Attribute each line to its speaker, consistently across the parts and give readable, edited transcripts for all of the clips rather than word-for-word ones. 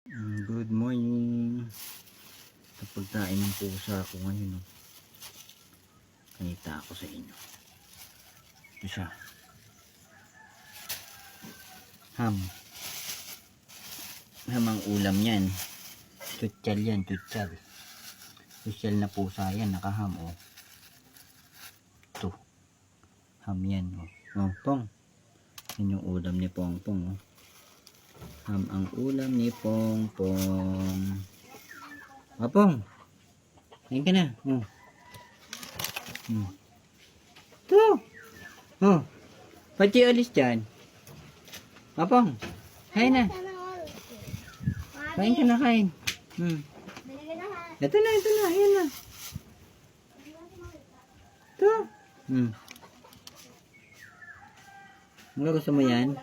Speaker 1: Good morning. Pagkain ng pusa ako ngayon. Kanita ako sa inyo. Ito siya. Ham. Ham ang ulam yan. Tutsal yan, tutsal. Tutsal na pusa yan, nakaham oh. Ito. Ham yan oh. Oh, Pong. Yan yung ulam ni Pongpong oh. Ham ang ulam ni Pongpong. Pong, ayun ka na. Ito. Pati alis dyan. Pong, kain na. Kain ka na, kain. Ito na. Ayan na. Ito. Ano gusto mo yan?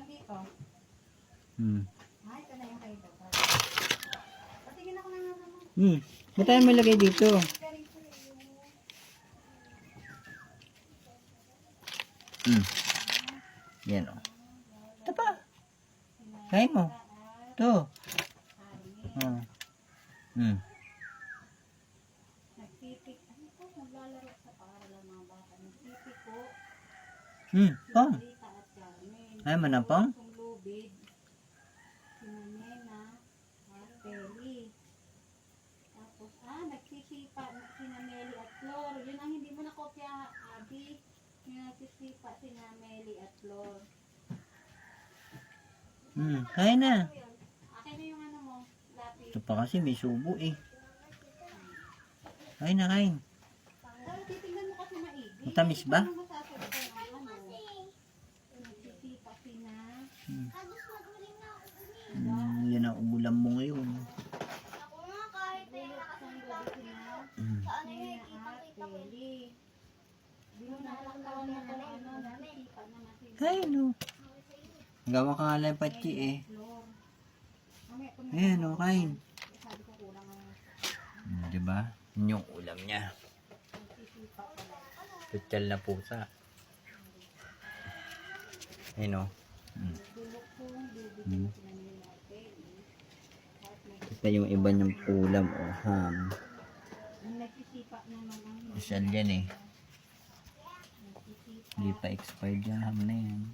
Speaker 1: Ba't tayo malagay dito? Yan o. Ito pa. Kain mo. Ito. Pong. Ayaw mo na, Pong?
Speaker 2: Nagsisipa sina Meli at Flor. Yun ang hindi mo na kopya, Abi. Yung nagsisipa sina Meli at Flor.
Speaker 1: Kain na.
Speaker 2: Akin na yung ano mo, lapis.
Speaker 1: Ito pa kasi may subo eh. Kain na, kain.
Speaker 2: Pero titignan mo kasi maigi.
Speaker 1: Matamis ba?
Speaker 2: Ano masasagot ng ano? Nagsisipa sina.
Speaker 1: Yan ang ulam mo ngayon. Ay, no. Gawa ka nga lang patsi eh. Ayan, no, kain. Diba? Yun yung ulam niya. Tutsal na pusa. Ayan, no. Ito yung iba niyang ulam o ham. Tutsal yan eh. Hindi pa expired yan, ham na yan.